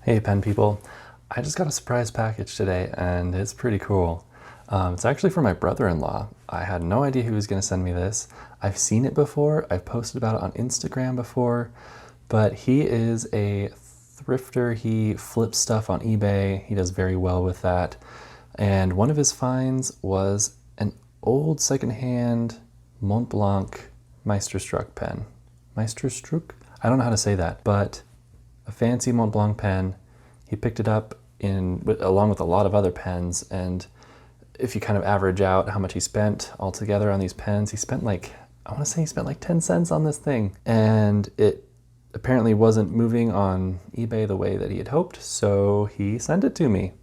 Hey pen people, I just got a surprise package today and it's pretty cool. It's actually for my brother-in-law. I had no idea he was going to send me this. I've seen it before, I've posted about it on Instagram before, but he is a thrifter. He flips stuff on eBay. He does very well with that. And one of his finds was an old secondhand Mont Blanc Meisterstuck pen. Meisterstück? I don't know how to say that, but a fancy Mont Blanc pen. He picked it up along with a lot of other pens, and if you kind of average out how much he spent altogether on these pens, he spent I want to say he spent like 10 cents on this thing. And it apparently wasn't moving on eBay the way that he had hoped, so he sent it to me.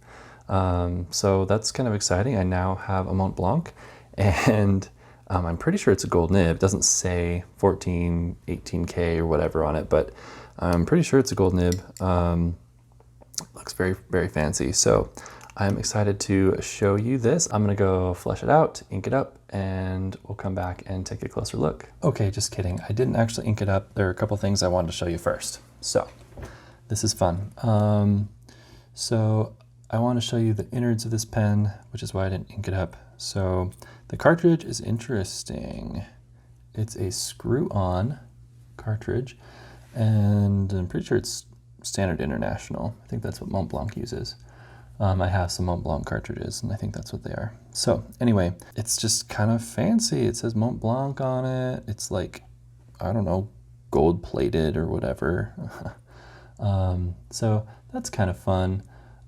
So that's kind of exciting. I now have a Mont Blanc, and I'm pretty sure it's a gold nib. It doesn't say 14, 18K or whatever on it, but I'm pretty sure it's a gold nib. Looks very, very fancy. So I'm excited to show you this. I'm gonna go flesh it out, ink it up, and we'll come back and take a closer look. Okay, just kidding. I didn't actually ink it up. There are a couple things I wanted to show you first. So this is fun. So I want to show you the innards of this pen, which is why I didn't ink it up. So the cartridge is interesting. It's a screw-on cartridge, and I'm pretty sure it's standard international. I think that's what Montblanc uses. I have some Montblanc cartridges, and I think that's what they are. So anyway, it's just kind of fancy. It says Montblanc on it. It's like, I don't know, gold plated or whatever. So that's kind of fun.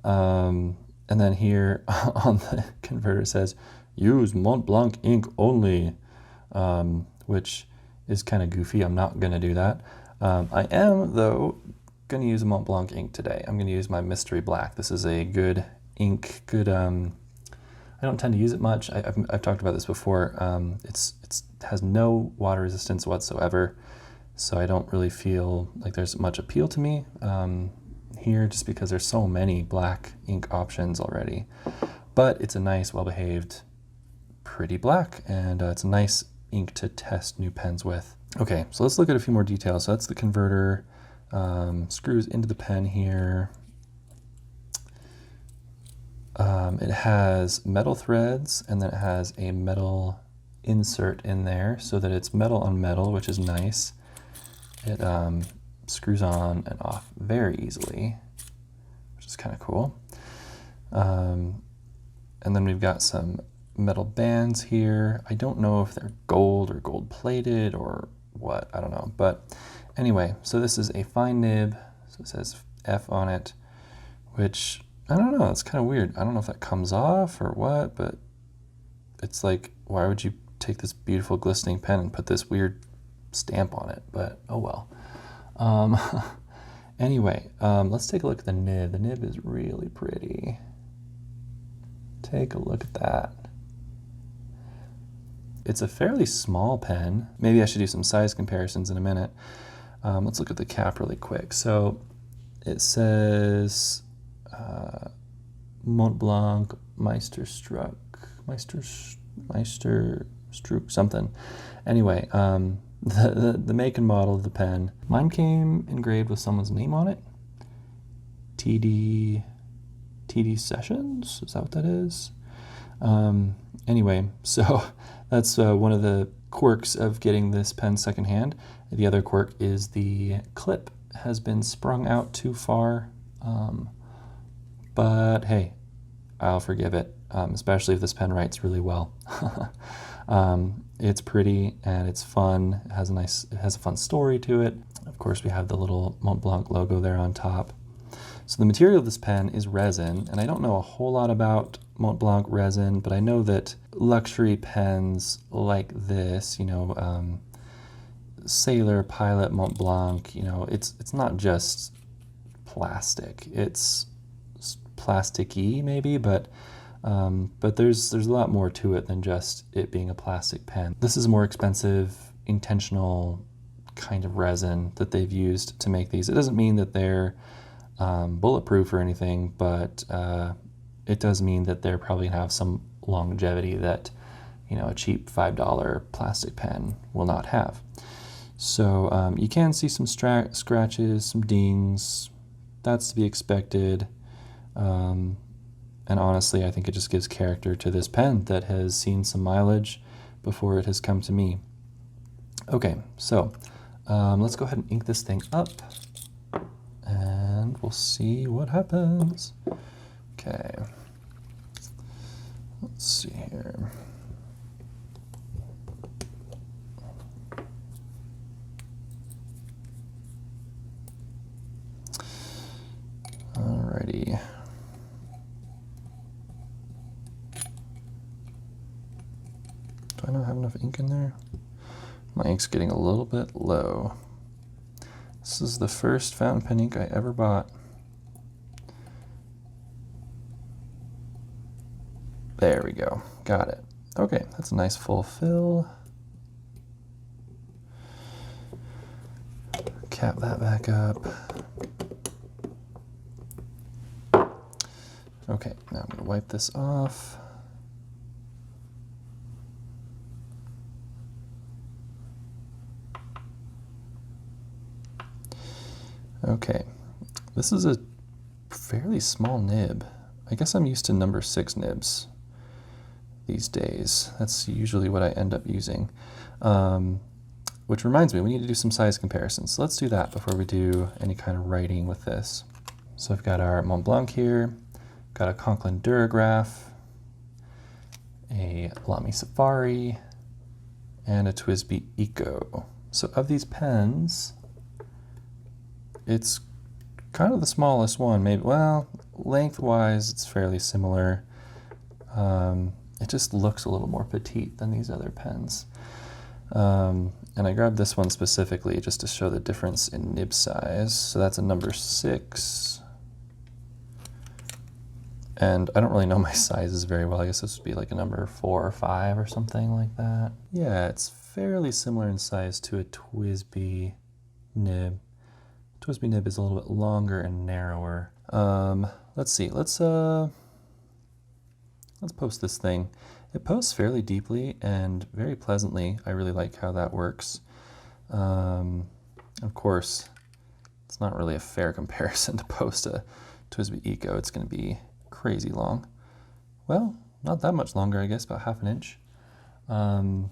And then here on the converter it says, use Montblanc ink only, which is kind of goofy. I'm not going to do that. I am, though, going to use a Montblanc ink today. I'm going to use my Mystery Black. This is a good ink, I don't tend to use it much. I've talked about this before. It has no water resistance whatsoever, so I don't really feel like there's much appeal to me here, just because there's so many black ink options already. But it's a nice, well-behaved, pretty black, and it's a nice ink to test new pens with. Okay, so let's look at a few more details. So that's the converter. Screws into the pen here. It has metal threads, and then it has a metal insert in there so that it's metal on metal, which is nice. It screws on and off very easily, which is kind of cool. And then we've got some metal bands here. I don't know if they're gold or gold plated or what, I don't know. But anyway, so this is a fine nib. So it says F on it, which, I don't know, it's kind of weird. I don't know if that comes off or what, but it's like, why would you take this beautiful glistening pen and put this weird stamp on it? But oh well. Anyway, let's take a look at the nib. The nib is really pretty. Take a look at that. It's a fairly small pen. Maybe I should do some size comparisons in a minute. Let's look at the cap really quick. So it says Montblanc Meisterstück, Meisterstück something. Anyway, the make and model of the pen. Mine came engraved with someone's name on it. TD Sessions, is that what that is? Anyway, so that's one of the quirks of getting this pen secondhand. The other quirk is the clip has been sprung out too far, but hey, I'll forgive it, especially if this pen writes really well. It's pretty and it's fun. It has a fun story to it. Of course, we have the little Montblanc logo there on top. So the material of this pen is resin, and I don't know a whole lot about Montblanc resin, but I know that luxury pens like this, you know, Sailor, Pilot, Montblanc, you know, it's not just plastic. It's plasticky maybe, but there's a lot more to it than just it being a plastic pen. This is a more expensive, intentional kind of resin that they've used to make these. It doesn't mean that they're bulletproof or anything, but it does mean that they're probably gonna have some longevity that, you know, a cheap $5 plastic pen will not have. So you can see some scratches, some dings, That's to be expected. And honestly, I think it just gives character to this pen that has seen some mileage before it has come to me. Okay, so let's go ahead and ink this thing up, and we'll see what happens. Okay, let's see here. Alrighty. Do I not have enough ink in there? My ink's getting a little bit low. This is the first fountain pen ink I ever bought. There we go, got it. Okay, that's a nice full fill. Cap that back up. Okay, now I'm gonna wipe this off. Okay, this is a fairly small nib. I guess I'm used to number 6 nibs these days. That's usually what I end up using. Which reminds me, we need to do some size comparisons. So let's do that before we do any kind of writing with this. So I've got our Mont Blanc here, got a Conklin Duragraph, a Lamy Safari, and a TWSBI Eco. So of these pens, it's kind of the smallest one, maybe. Well, lengthwise, it's fairly similar. It just looks a little more petite than these other pens. And I grabbed this one specifically just to show the difference in nib size. So that's a number 6. And I don't really know my sizes very well. I guess this would be like a number 4 or 5 or something like that. Yeah, it's fairly similar in size to a TWSBI nib. TWSBI nib is a little bit longer and narrower. Let's see, let's post this thing. It posts fairly deeply and very pleasantly. I really like how that works. Of course, it's not really a fair comparison to post a TWSBI Eco. It's going to be crazy long. Well, not that much longer, I guess, about half an inch. Lamy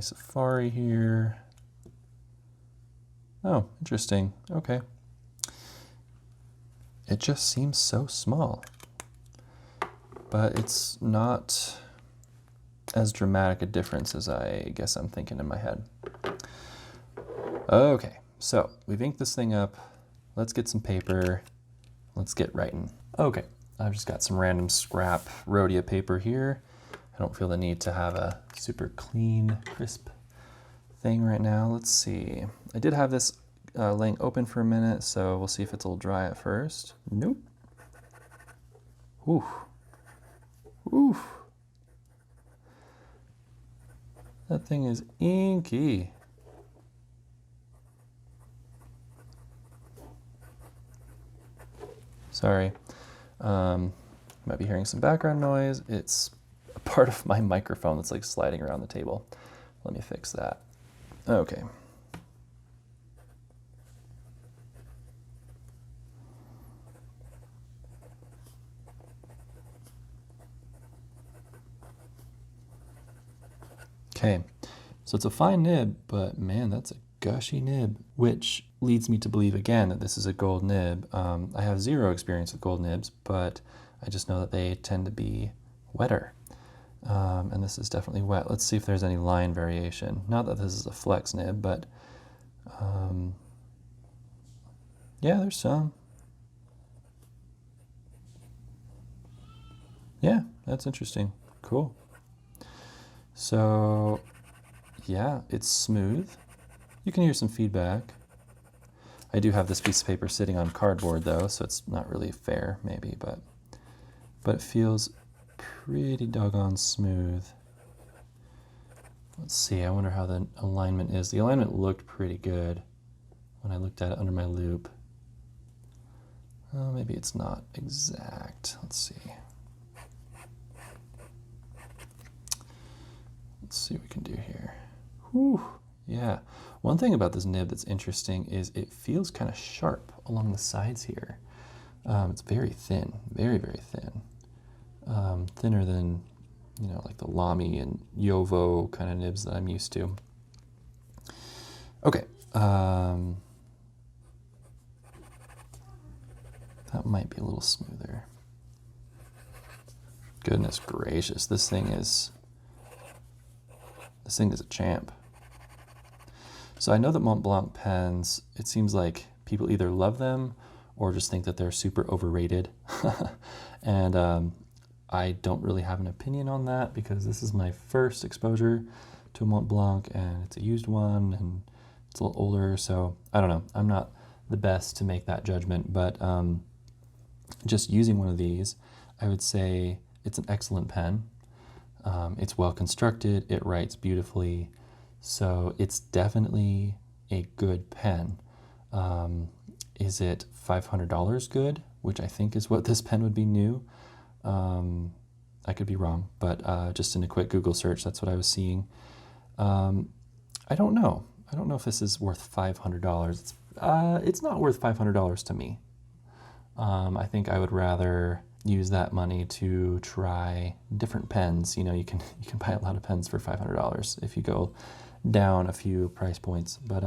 Safari here. Oh, interesting. Okay. It just seems so small. But it's not as dramatic a difference as I guess I'm thinking in my head. Okay, so we've inked this thing up. Let's get some paper. Let's get writing. Okay, I've just got some random scrap Rhodia paper here. I don't feel the need to have a super clean, crisp thing right now. Let's see. I did have this laying open for a minute, so we'll see if it's a little dry at first. Nope. Oof. Oof. That thing is inky. Sorry. Might be hearing some background noise. It's a part of my microphone that's like sliding around the table. Let me fix that. Okay. Okay, so it's a fine nib, but man, that's a gushy nib, which leads me to believe again that this is a gold nib. I have zero experience with gold nibs, but I just know that they tend to be wetter. And this is definitely wet. Let's see if there's any line variation. Not that this is a flex nib, but yeah, there's some. Yeah, that's interesting. Cool. So yeah, it's smooth. You can hear some feedback. I do have this piece of paper sitting on cardboard though, so it's not really fair maybe, but it feels pretty doggone smooth. Let's see, I wonder how the alignment is. The alignment looked pretty good when I looked at it under my loupe. Oh, maybe it's not exact. Let's see. Let's see what we can do here. Whew, yeah. One thing about this nib that's interesting is it feels kind of sharp along the sides here. It's very thin, very, very thin. Thinner than, you know, like the Lamy and Yovo kind of nibs that I'm used to. Okay. That might be a little smoother. Goodness gracious, this thing is a champ. So I know that Montblanc pens, it seems like people either love them or just think that they're super overrated. And I don't really have an opinion on that because this is my first exposure to a Montblanc, and it's a used one and it's a little older, so I don't know. I'm not the best to make that judgment, but just using one of these, I would say it's an excellent pen. It's well constructed, it writes beautifully, so it's definitely a good pen. Is it $500 good, which I think is what this pen would be new? I could be wrong, but just in a quick Google search, that's what I was seeing. I don't know. I don't know if this is worth $500. It's not worth $500 to me. I think I would rather use that money to try different pens. You know, you can buy a lot of pens for $500 if you go down a few price points. But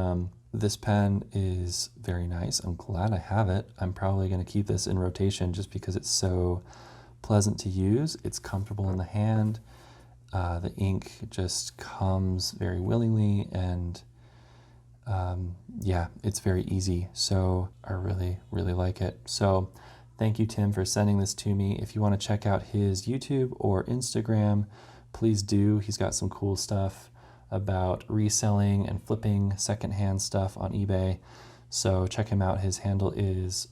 this pen is very nice. I'm glad I have it. I'm probably going to keep this in rotation just because it's so pleasant to use. It's comfortable in the hand. The ink just comes very willingly, and yeah, it's very easy. So I really, really like it. So thank you, Tim, for sending this to me. If you want to check out his YouTube or Instagram, please do. He's got some cool stuff about reselling and flipping secondhand stuff on eBay. So check him out. His handle is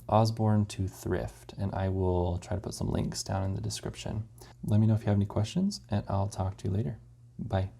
Osborne to Thrift, and I will try to put some links down in the description. Let me know if you have any questions, and I'll talk to you later. Bye.